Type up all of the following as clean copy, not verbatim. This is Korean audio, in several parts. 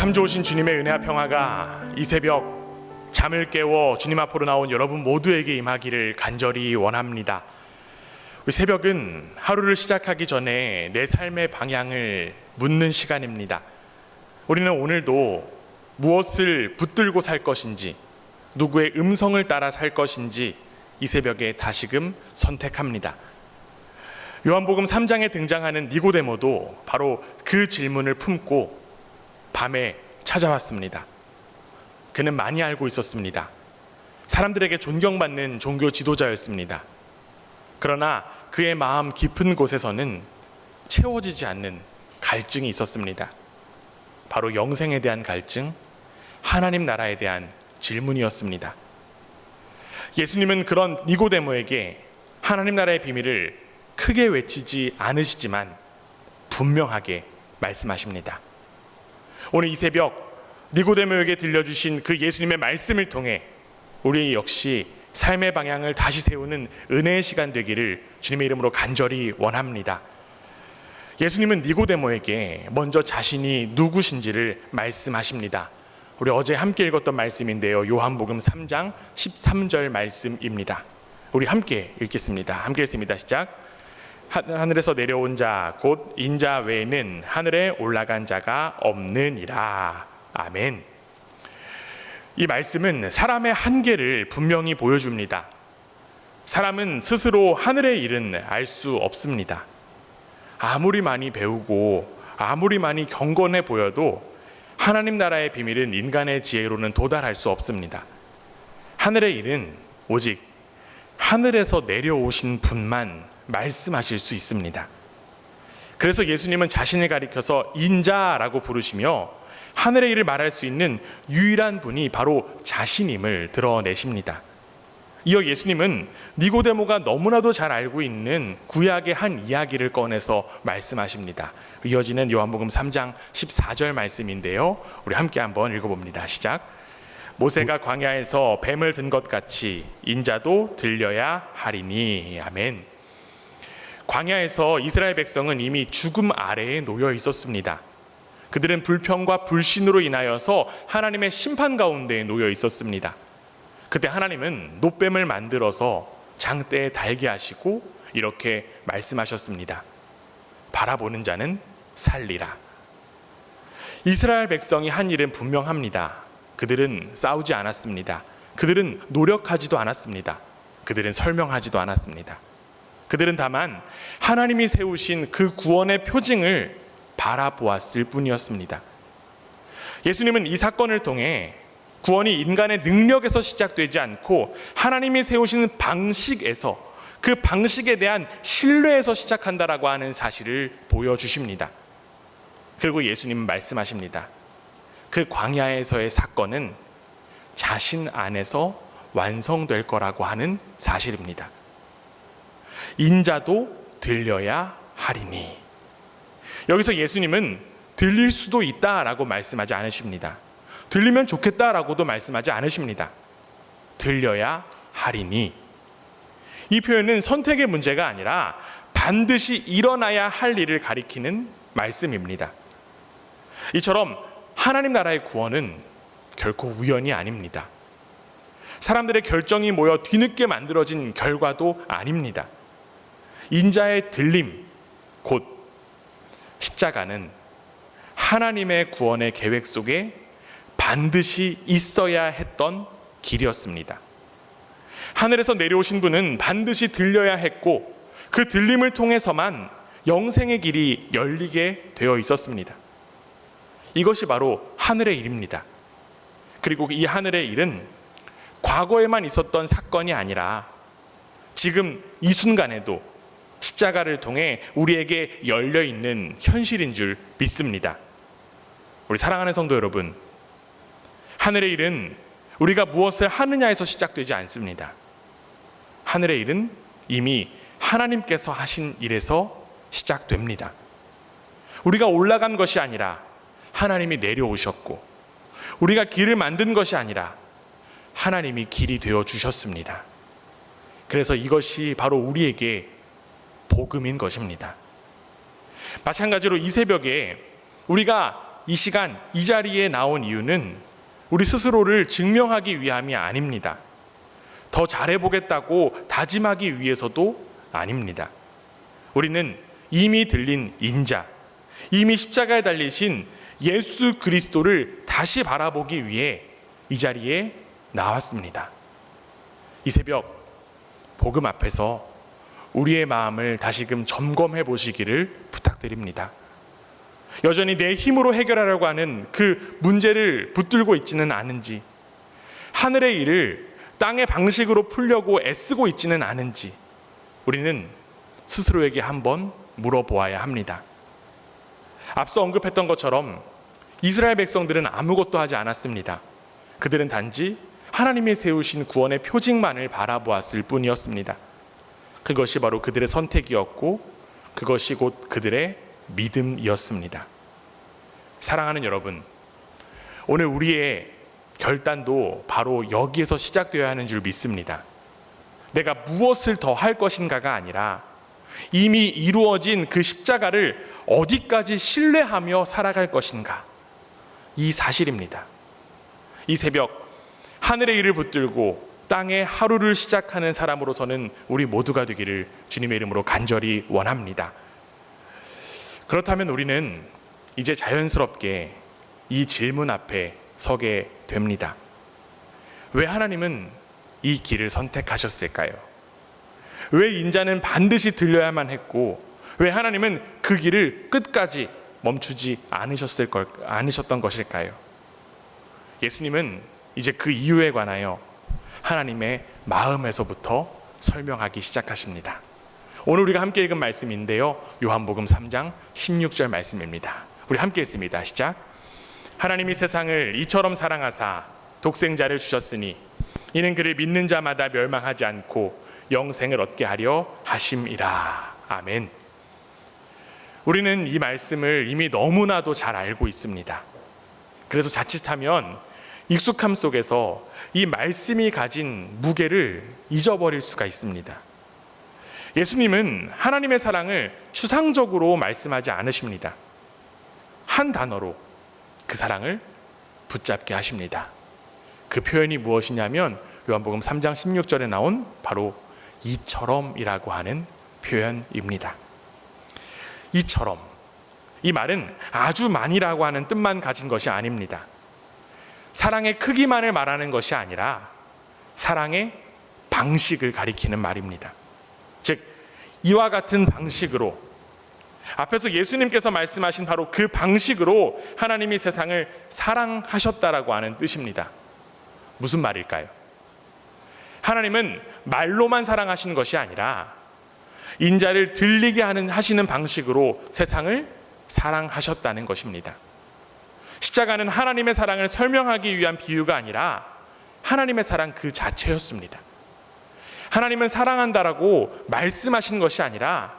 참 좋으신 주님의 은혜와 평화가 이 새벽 잠을 깨워 주님 앞으로 나온 여러분 모두에게 임하기를 간절히 원합니다. 우리 새벽은 하루를 시작하기 전에 내 삶의 방향을 묻는 시간입니다. 우리는 오늘도 무엇을 붙들고 살 것인지, 누구의 음성을 따라 살 것인지 이 새벽에 다시금 선택합니다. 요한복음 3장에 등장하는 니고데모도 바로 그 질문을 품고 밤에 찾아왔습니다. 그는 많이 알고 있었습니다. 사람들에게 존경받는 종교 지도자였습니다. 그러나 그의 마음 깊은 곳에서는 채워지지 않는 갈증이 있었습니다. 바로 영생에 대한 갈증, 하나님 나라에 대한 질문이었습니다. 예수님은 그런 니고데모에게 하나님 나라의 비밀을 크게 외치지 않으시지만 분명하게 말씀하십니다. 오늘 이 새벽 니고데모에게 들려주신 그 예수님의 말씀을 통해 우리 역시 삶의 방향을 다시 세우는 은혜의 시간 되기를 주님의 이름으로 간절히 원합니다. 예수님은 니고데모에게 먼저 자신이 누구신지를 말씀하십니다. 우리 어제 함께 읽었던 말씀인데요, 요한복음 3장 13절 말씀입니다. 우리 함께 읽겠습니다. 함께 읽습니다. 시작. 하늘에서 내려온 자 곧 인자 외에는 하늘에 올라간 자가 없느니라. 아멘. 이 말씀은 사람의 한계를 분명히 보여줍니다. 사람은 스스로 하늘의 일은 알 수 없습니다. 아무리 많이 배우고 아무리 많이 경건해 보여도 하나님 나라의 비밀은 인간의 지혜로는 도달할 수 없습니다. 하늘의 일은 오직 하늘에서 내려오신 분만 말씀하실 수 있습니다. 그래서 예수님은 자신을 가리켜서 인자라고 부르시며 하늘의 일을 말할 수 있는 유일한 분이 바로 자신임을 드러내십니다. 이어 예수님은 니고데모가 너무나도 잘 알고 있는 구약의 한 이야기를 꺼내서 말씀하십니다. 이어지는 요한복음 3장 14절 말씀인데요, 우리 함께 한번 읽어봅니다. 시작. 모세가 광야에서 뱀을 든 것 같이 인자도 들려야 하리니. 아멘. 광야에서 이스라엘 백성은 이미 죽음 아래에 놓여 있었습니다. 그들은 불평과 불신으로 인하여서 하나님의 심판 가운데 놓여 있었습니다. 그때 하나님은 놋뱀을 만들어서 장대에 달게 하시고 이렇게 말씀하셨습니다. 바라보는 자는 살리라. 이스라엘 백성이 한 일은 분명합니다. 그들은 싸우지 않았습니다. 그들은 노력하지도 않았습니다. 그들은 설명하지도 않았습니다. 그들은 다만 하나님이 세우신 그 구원의 표징을 바라보았을 뿐이었습니다. 예수님은 이 사건을 통해 구원이 인간의 능력에서 시작되지 않고 하나님이 세우신 방식에서, 그 방식에 대한 신뢰에서 시작한다라고 하는 사실을 보여주십니다. 그리고 예수님은 말씀하십니다. 그 광야에서의 사건은 자신 안에서 완성될 거라고 하는 사실입니다. 인자도 들려야 하리니. 여기서 예수님은 들릴 수도 있다라고 말씀하지 않으십니다. 들리면 좋겠다라고도 말씀하지 않으십니다. 들려야 하리니. 이 표현은 선택의 문제가 아니라 반드시 일어나야 할 일을 가리키는 말씀입니다. 이처럼 하나님 나라의 구원은 결코 우연이 아닙니다. 사람들의 결정이 모여 뒤늦게 만들어진 결과도 아닙니다. 인자의 들림, 곧 십자가는 하나님의 구원의 계획 속에 반드시 있어야 했던 길이었습니다. 하늘에서 내려오신 분은 반드시 들려야 했고 그 들림을 통해서만 영생의 길이 열리게 되어 있었습니다. 이것이 바로 하늘의 일입니다. 그리고 이 하늘의 일은 과거에만 있었던 사건이 아니라 지금 이 순간에도 십자가를 통해 우리에게 열려있는 현실인 줄 믿습니다. 우리 사랑하는 성도 여러분, 하늘의 일은 우리가 무엇을 하느냐에서 시작되지 않습니다. 하늘의 일은 이미 하나님께서 하신 일에서 시작됩니다. 우리가 올라간 것이 아니라 하나님이 내려오셨고, 우리가 길을 만든 것이 아니라 하나님이 길이 되어 주셨습니다. 그래서 이것이 바로 우리에게 복음인 것입니다. 마찬가지로 이 새벽에 우리가 이 시간 이 자리에 나온 이유는 우리 스스로를 증명하기 위함이 아닙니다. 더 잘해보겠다고 다짐하기 위해서도 아닙니다. 우리는 이미 들린 인자, 이미 십자가에 달리신 예수 그리스도를 다시 바라보기 위해 이 자리에 나왔습니다. 이 새벽 복음 앞에서 우리의 마음을 다시금 점검해 보시기를 부탁드립니다. 여전히 내 힘으로 해결하려고 하는 그 문제를 붙들고 있지는 않은지, 하늘의 일을 땅의 방식으로 풀려고 애쓰고 있지는 않은지 우리는 스스로에게 한번 물어보아야 합니다. 앞서 언급했던 것처럼 이스라엘 백성들은 아무것도 하지 않았습니다. 그들은 단지 하나님이 세우신 구원의 표징만을 바라보았을 뿐이었습니다. 그것이 바로 그들의 선택이었고 그것이 곧 그들의 믿음이었습니다. 사랑하는 여러분, 오늘 우리의 결단도 바로 여기에서 시작되어야 하는 줄 믿습니다. 내가 무엇을 더 할 것인가가 아니라 이미 이루어진 그 십자가를 어디까지 신뢰하며 살아갈 것인가, 이 사실입니다. 이 새벽 하늘의 일을 붙들고 땅의 하루를 시작하는 사람으로서는 우리 모두가 되기를 주님의 이름으로 간절히 원합니다. 그렇다면 우리는 이제 자연스럽게 이 질문 앞에 서게 됩니다. 왜 하나님은 이 길을 선택하셨을까요? 왜 인자는 반드시 들려야만 했고 왜 하나님은 그 길을 끝까지 멈추지 않으셨던 것일까요? 예수님은 이제 그 이유에 관하여 하나님의 마음에서부터 설명하기 시작하십니다. 오늘 우리가 함께 읽은 말씀인데요, 요한복음 3장 16절 말씀입니다. 우리 함께 읽습니다. 시작. 하나님이 세상을 이처럼 사랑하사 독생자를 주셨으니 이는 그를 믿는 자마다 멸망하지 않고 영생을 얻게 하려 하심이라. 아멘. 우리는 이 말씀을 이미 너무나도 잘 알고 있습니다. 그래서 자칫하면 익숙함 속에서 이 말씀이 가진 무게를 잊어버릴 수가 있습니다. 예수님은 하나님의 사랑을 추상적으로 말씀하지 않으십니다. 한 단어로 그 사랑을 붙잡게 하십니다. 그 표현이 무엇이냐면 요한복음 3장 16절에 나온 바로 이처럼이라고 하는 표현입니다. 이처럼, 이 말은 아주 많이라고 하는 뜻만 가진 것이 아닙니다. 사랑의 크기만을 말하는 것이 아니라 사랑의 방식을 가리키는 말입니다. 즉 이와 같은 방식으로, 앞에서 예수님께서 말씀하신 바로 그 방식으로 하나님이 세상을 사랑하셨다라고 하는 뜻입니다. 무슨 말일까요? 하나님은 말로만 사랑하시는 것이 아니라 인자를 들리게 하시는 방식으로 세상을 사랑하셨다는 것입니다. 십자가는 하나님의 사랑을 설명하기 위한 비유가 아니라 하나님의 사랑 그 자체였습니다. 하나님은 사랑한다라고 말씀하신 것이 아니라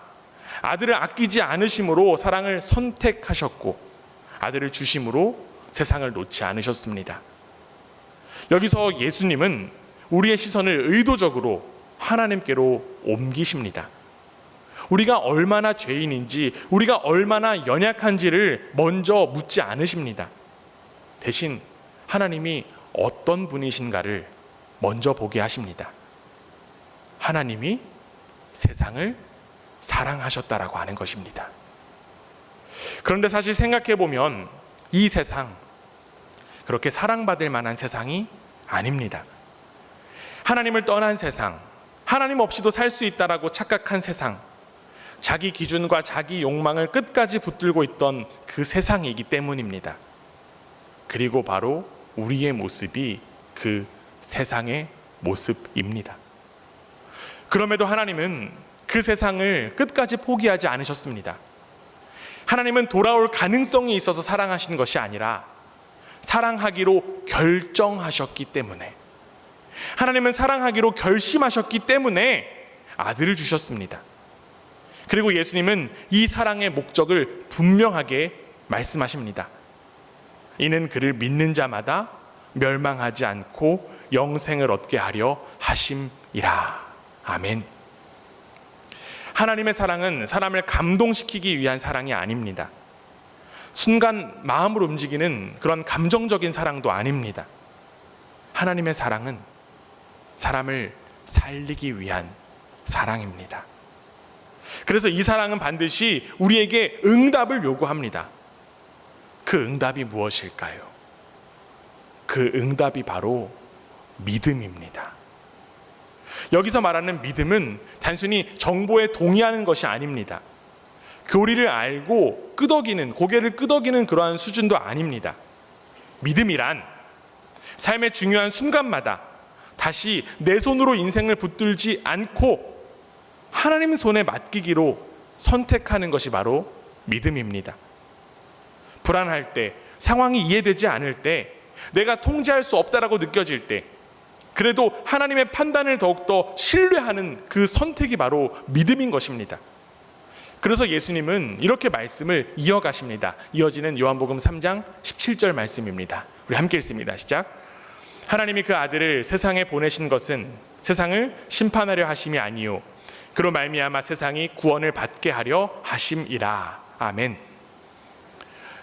아들을 아끼지 않으심으로 사랑을 선택하셨고 아들을 주심으로 세상을 놓지 않으셨습니다. 여기서 예수님은 우리의 시선을 의도적으로 하나님께로 옮기십니다. 우리가 얼마나 죄인인지, 우리가 얼마나 연약한지를 먼저 묻지 않으십니다. 대신 하나님이 어떤 분이신가를 먼저 보게 하십니다. 하나님이 세상을 사랑하셨다라고 하는 것입니다. 그런데 사실 생각해 보면 이 세상 그렇게 사랑받을 만한 세상이 아닙니다. 하나님을 떠난 세상, 하나님 없이도 살 수 있다라고 착각한 세상, 자기 기준과 자기 욕망을 끝까지 붙들고 있던 그 세상이기 때문입니다. 그리고 바로 우리의 모습이 그 세상의 모습입니다. 그럼에도 하나님은 그 세상을 끝까지 포기하지 않으셨습니다. 하나님은 돌아올 가능성이 있어서 사랑하시는 것이 아니라 사랑하기로 결정하셨기 때문에, 하나님은 사랑하기로 결심하셨기 때문에 아들을 주셨습니다. 그리고 예수님은 이 사랑의 목적을 분명하게 말씀하십니다. 이는 그를 믿는 자마다 멸망하지 않고 영생을 얻게 하려 하심이라. 아멘. 하나님의 사랑은 사람을 감동시키기 위한 사랑이 아닙니다. 순간 마음을 움직이는 그런 감정적인 사랑도 아닙니다. 하나님의 사랑은 사람을 살리기 위한 사랑입니다. 그래서 이 사랑은 반드시 우리에게 응답을 요구합니다. 그 응답이 무엇일까요? 그 응답이 바로 믿음입니다. 여기서 말하는 믿음은 단순히 정보에 동의하는 것이 아닙니다. 교리를 알고 고개를 끄덕이는 그러한 수준도 아닙니다. 믿음이란 삶의 중요한 순간마다 다시 내 손으로 인생을 붙들지 않고 하나님 손에 맡기기로 선택하는 것이 바로 믿음입니다. 불안할 때, 상황이 이해되지 않을 때, 내가 통제할 수 없다라고 느껴질 때, 그래도 하나님의 판단을 더욱더 신뢰하는 그 선택이 바로 믿음인 것입니다. 그래서 예수님은 이렇게 말씀을 이어가십니다. 이어지는 요한복음 3장 17절 말씀입니다. 우리 함께 읽습니다. 시작. 하나님이 그 아들을 세상에 보내신 것은 세상을 심판하려 하심이 아니요 그로 말미암아 세상이 구원을 받게 하려 하심이라. 아멘.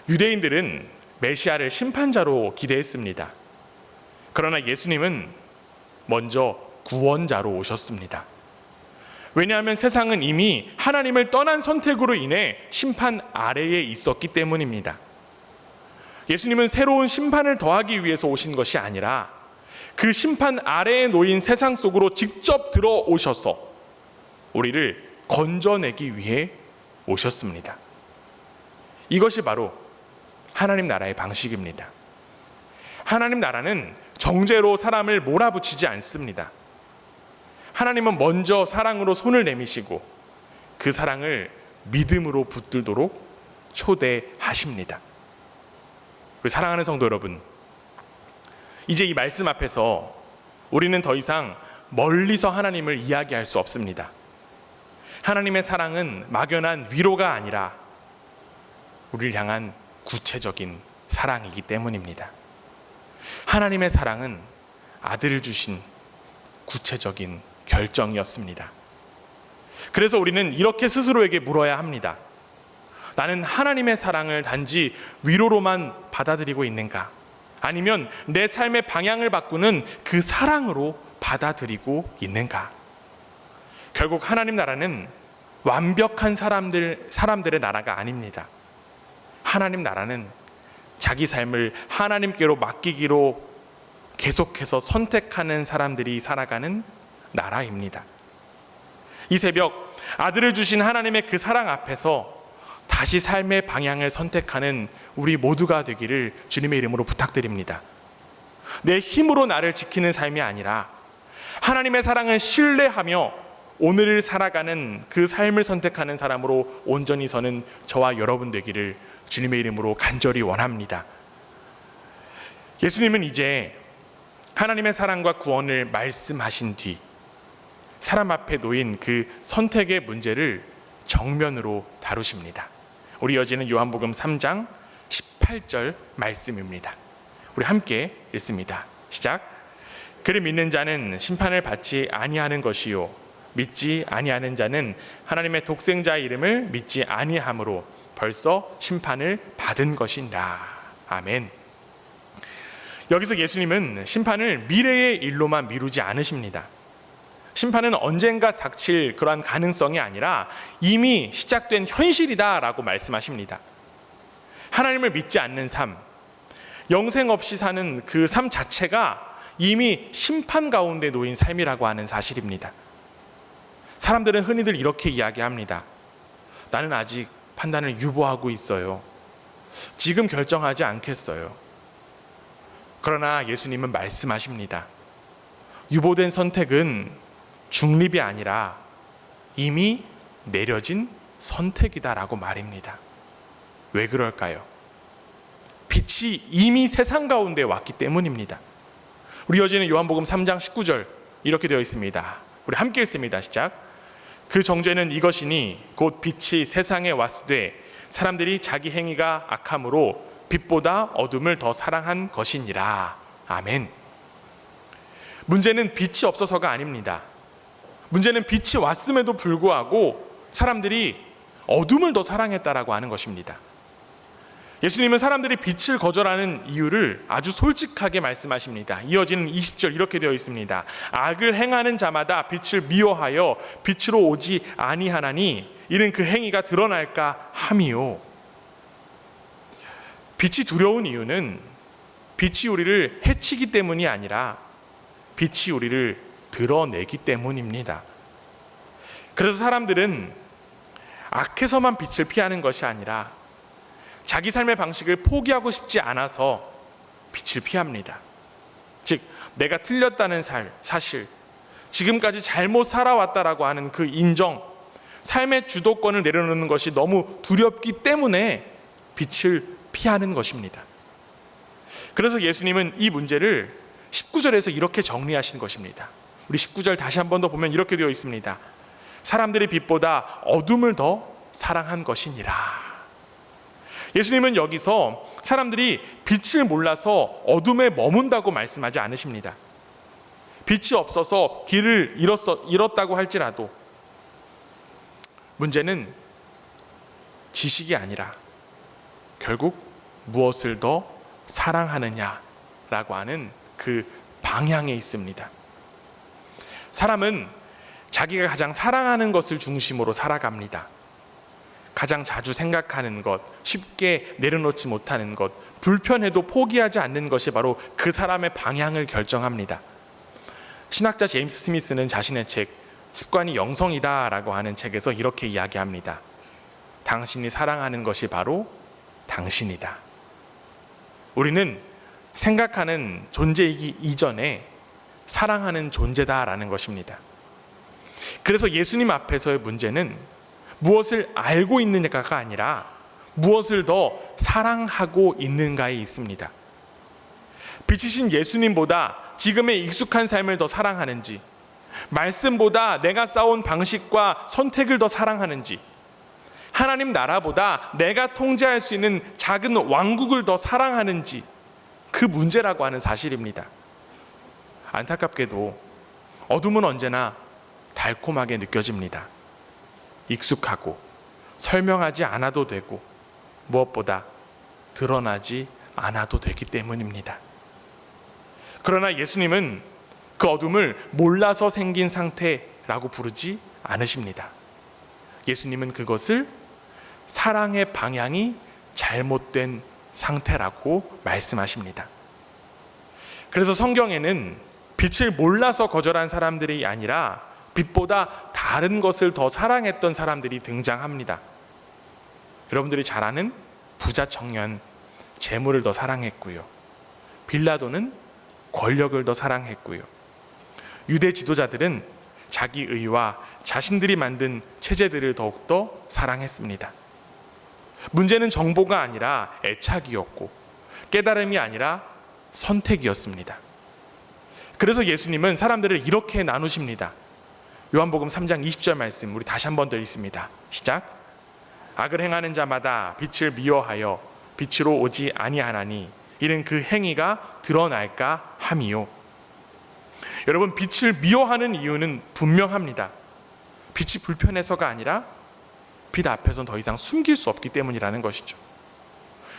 유대인들은 메시아를 심판자로 기대했습니다. 그러나 예수님은 먼저 구원자로 오셨습니다. 왜냐하면 세상은 이미 하나님을 떠난 선택으로 인해 심판 아래에 있었기 때문입니다. 예수님은 새로운 심판을 더하기 위해서 오신 것이 아니라 그 심판 아래에 놓인 세상 속으로 직접 들어오셔서 우리를 건져내기 위해 오셨습니다. 이것이 바로 하나님 나라의 방식입니다. 하나님 나라는 정죄로 사람을 몰아붙이지 않습니다. 하나님은 먼저 사랑으로 손을 내미시고 그 사랑을 믿음으로 붙들도록 초대하십니다. 우리 사랑하는 성도 여러분, 이제 이 말씀 앞에서 우리는 더 이상 멀리서 하나님을 이야기할 수 없습니다. 하나님의 사랑은 막연한 위로가 아니라 우리를 향한 구체적인 사랑이기 때문입니다. 하나님의 사랑은 아들을 주신 구체적인 결정이었습니다. 그래서 우리는 이렇게 스스로에게 물어야 합니다. 나는 하나님의 사랑을 단지 위로로만 받아들이고 있는가? 아니면 내 삶의 방향을 바꾸는 그 사랑으로 받아들이고 있는가? 결국 하나님 나라는 완벽한 사람들의 나라가 아닙니다. 하나님 나라는 자기 삶을 하나님께로 맡기기로 계속해서 선택하는 사람들이 살아가는 나라입니다. 이 새벽 아들을 주신 하나님의 그 사랑 앞에서 다시 삶의 방향을 선택하는 우리 모두가 되기를 주님의 이름으로 부탁드립니다. 내 힘으로 나를 지키는 삶이 아니라 하나님의 사랑을 신뢰하며 오늘을 살아가는 그 삶을 선택하는 사람으로 온전히 서는 저와 여러분 되기를 주님의 이름으로 간절히 원합니다. 예수님은 이제 하나님의 사랑과 구원을 말씀하신 뒤 사람 앞에 놓인 그 선택의 문제를 정면으로 다루십니다. 우리 이어지는 요한복음 3장 18절 말씀입니다. 우리 함께 읽습니다. 시작. 그를 믿는 자는 심판을 받지 아니하는 것이요 믿지 아니하는 자는 하나님의 독생자의 이름을 믿지 아니함으로 벌써 심판을 받은 것이니라. 아멘. 여기서 예수님은 심판을 미래의 일로만 미루지 않으십니다. 심판은 언젠가 닥칠 그러한 가능성이 아니라 이미 시작된 현실이다라고 말씀하십니다. 하나님을 믿지 않는 삶, 영생 없이 사는 그 삶 자체가 이미 심판 가운데 놓인 삶이라고 하는 사실입니다. 사람들은 흔히들 이렇게 이야기합니다. 나는 아직 판단을 유보하고 있어요. 지금 결정하지 않겠어요. 그러나 예수님은 말씀하십니다. 유보된 선택은 중립이 아니라 이미 내려진 선택이다라고 말입니다. 왜 그럴까요? 빛이 이미 세상 가운데 왔기 때문입니다. 우리 이어지는 요한복음 3장 19절 이렇게 되어 있습니다. 우리 함께 읽습니다. 시작. 그 정죄는 이것이니 곧 빛이 세상에 왔으되 사람들이 자기 행위가 악함으로 빛보다 어둠을 더 사랑한 것이니라. 아멘. 문제는 빛이 없어서가 아닙니다. 문제는 빛이 왔음에도 불구하고 사람들이 어둠을 더 사랑했다라고 하는 것입니다. 예수님은 사람들이 빛을 거절하는 이유를 아주 솔직하게 말씀하십니다. 이어지는 20절 이렇게 되어 있습니다. 악을 행하는 자마다 빛을 미워하여 빛으로 오지 아니하나니 이는 그 행위가 드러날까 함이요. 빛이 두려운 이유는 빛이 우리를 해치기 때문이 아니라 빛이 우리를 드러내기 때문입니다. 그래서 사람들은 악해서만 빛을 피하는 것이 아니라 자기 삶의 방식을 포기하고 싶지 않아서 빛을 피합니다. 즉, 내가 틀렸다는 사실, 지금까지 잘못 살아왔다라고 하는 그 인정, 삶의 주도권을 내려놓는 것이 너무 두렵기 때문에 빛을 피하는 것입니다. 그래서 예수님은 이 문제를 19절에서 이렇게 정리하신 것입니다. 우리 19절 다시 한 번 더 보면 이렇게 되어 있습니다. 사람들이 빛보다 어둠을 더 사랑한 것이니라. 예수님은 여기서 사람들이 빛을 몰라서 어둠에 머문다고 말씀하지 않으십니다. 빛이 없어서 길을 잃었다고 할지라도 문제는 지식이 아니라 결국 무엇을 더 사랑하느냐라고 하는 그 방향에 있습니다. 사람은 자기가 가장 사랑하는 것을 중심으로 살아갑니다. 가장 자주 생각하는 것, 쉽게 내려놓지 못하는 것, 불편해도 포기하지 않는 것이 바로 그 사람의 방향을 결정합니다. 신학자 제임스 스미스는 자신의 책 습관이 영성이다 라고 하는 책에서 이렇게 이야기합니다. 당신이 사랑하는 것이 바로 당신이다. 우리는 생각하는 존재이기 이전에 사랑하는 존재다라는 것입니다. 그래서 예수님 앞에서의 문제는 무엇을 알고 있느냐가 아니라 무엇을 더 사랑하고 있는가에 있습니다. 빛이신 예수님보다 지금의 익숙한 삶을 더 사랑하는지, 말씀보다 내가 쌓아온 방식과 선택을 더 사랑하는지, 하나님 나라보다 내가 통제할 수 있는 작은 왕국을 더 사랑하는지, 그 문제라고 하는 사실입니다. 안타깝게도 어둠은 언제나 달콤하게 느껴집니다. 익숙하고 설명하지 않아도 되고 무엇보다 드러나지 않아도 되기 때문입니다. 그러나 예수님은 그 어둠을 몰라서 생긴 상태라고 부르지 않으십니다. 예수님은 그것을 사랑의 방향이 잘못된 상태라고 말씀하십니다. 그래서 성경에는 빛을 몰라서 거절한 사람들이 아니라 빛보다 다른 것을 더 사랑했던 사람들이 등장합니다. 여러분들이 잘 아는 부자 청년, 재물을 더 사랑했고요. 빌라도는 권력을 더 사랑했고요. 유대 지도자들은 자기 의와 자신들이 만든 체제들을 더욱더 사랑했습니다. 문제는 정보가 아니라 애착이었고 깨달음이 아니라 선택이었습니다. 그래서 예수님은 사람들을 이렇게 나누십니다. 요한복음 3장 20절 말씀 우리 다시 한 번 더 읽습니다. 시작. 악을 행하는 자마다 빛을 미워하여 빛으로 오지 아니하나니 이는 그 행위가 드러날까 함이요. 여러분, 빛을 미워하는 이유는 분명합니다. 빛이 불편해서가 아니라 빛 앞에서는 더 이상 숨길 수 없기 때문이라는 것이죠.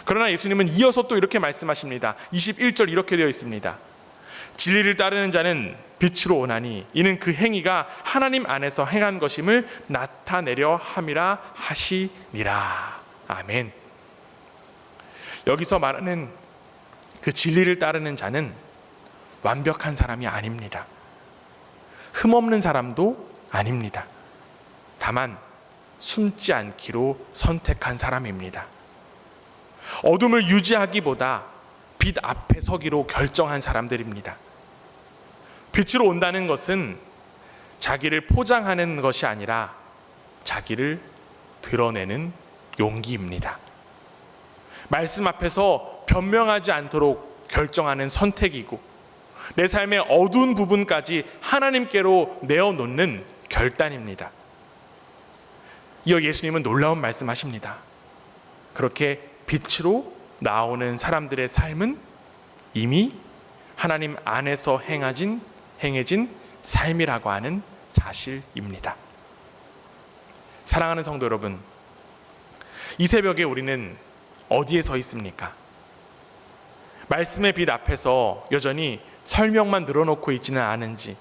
그러나 예수님은 이어서 또 이렇게 말씀하십니다. 21절 이렇게 되어 있습니다. 진리를 따르는 자는 빛으로 오나니 이는 그 행위가 하나님 안에서 행한 것임을 나타내려 함이라 하시니라. 아멘. 여기서 말하는 그 진리를 따르는 자는 완벽한 사람이 아닙니다. 흠없는 사람도 아닙니다. 다만 숨지 않기로 선택한 사람입니다. 어둠을 유지하기보다 빛 앞에 서기로 결정한 사람들입니다. 빛으로 온다는 것은 자기를 포장하는 것이 아니라 자기를 드러내는 용기입니다. 말씀 앞에서 변명하지 않도록 결정하는 선택이고 내 삶의 어두운 부분까지 하나님께로 내어놓는 결단입니다. 이어 예수님은 놀라운 말씀하십니다. 그렇게 빛으로 나오는 사람들의 삶은 이미 하나님 안에서 행해진 삶이라고 하는 사실입니다. 사랑하는 성도 여러분, 이 새벽에 우리는 어디에 서 있습니까? 말씀의 빛 앞에서 여전히 설명만 늘어놓고 있지는 않은지,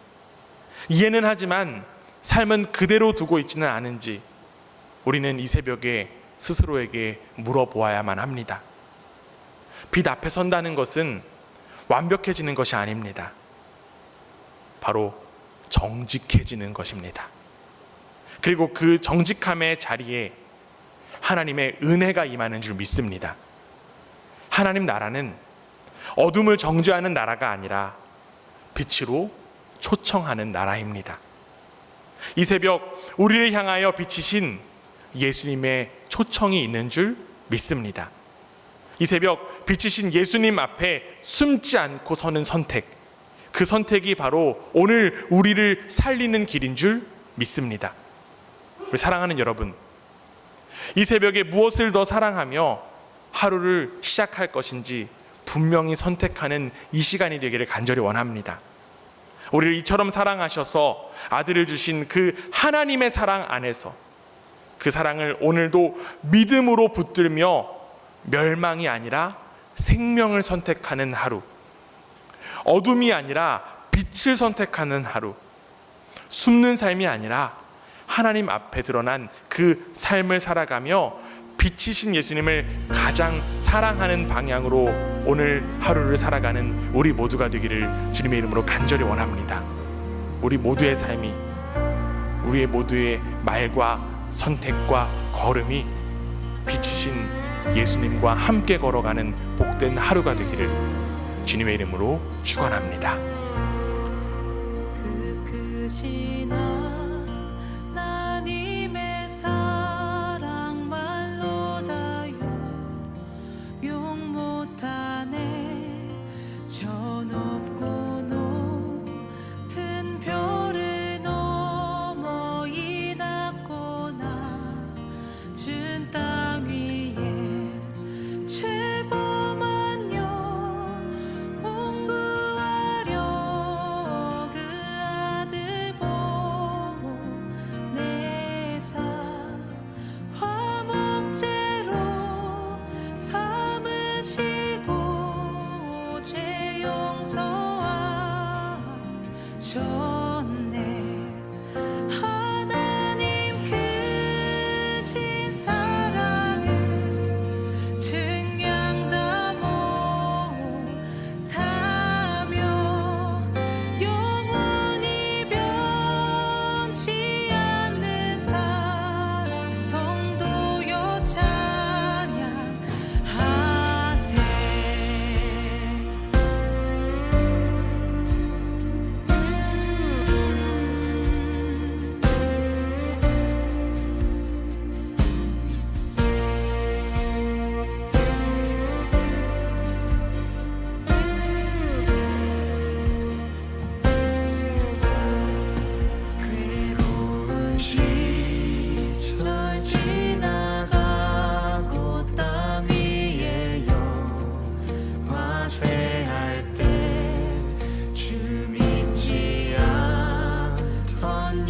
이해는 하지만 삶은 그대로 두고 있지는 않은지 우리는 이 새벽에 스스로에게 물어보아야만 합니다. 빛 앞에 선다는 것은 완벽해지는 것이 아닙니다. 바로 정직해지는 것입니다. 그리고 그 정직함의 자리에 하나님의 은혜가 임하는 줄 믿습니다. 하나님 나라는 어둠을 정죄하는 나라가 아니라 빛으로 초청하는 나라입니다. 이 새벽 우리를 향하여 비치신 예수님의 초청이 있는 줄 믿습니다. 이 새벽 비치신 예수님 앞에 숨지 않고 서는 선택, 그 선택이 바로 오늘 우리를 살리는 길인 줄 믿습니다. 우리 사랑하는 여러분, 이 새벽에 무엇을 더 사랑하며 하루를 시작할 것인지 분명히 선택하는 이 시간이 되기를 간절히 원합니다. 우리를 이처럼 사랑하셔서 아들을 주신 그 하나님의 사랑 안에서 그 사랑을 오늘도 믿음으로 붙들며 멸망이 아니라 생명을 선택하는 하루, 어둠이 아니라 빛을 선택하는 하루, 숨는 삶이 아니라 하나님 앞에 드러난 그 삶을 살아가며 빛이신 예수님을 가장 사랑하는 방향으로 오늘 하루를 살아가는 우리 모두가 되기를 주님의 이름으로 간절히 원합니다. 우리 모두의 삶이, 우리의 모두의 말과 선택과 걸음이 빛이신 예수님과 함께 걸어가는 복된 하루가 되기를 주님의 이름으로 축원합니다. 주 믿지 않던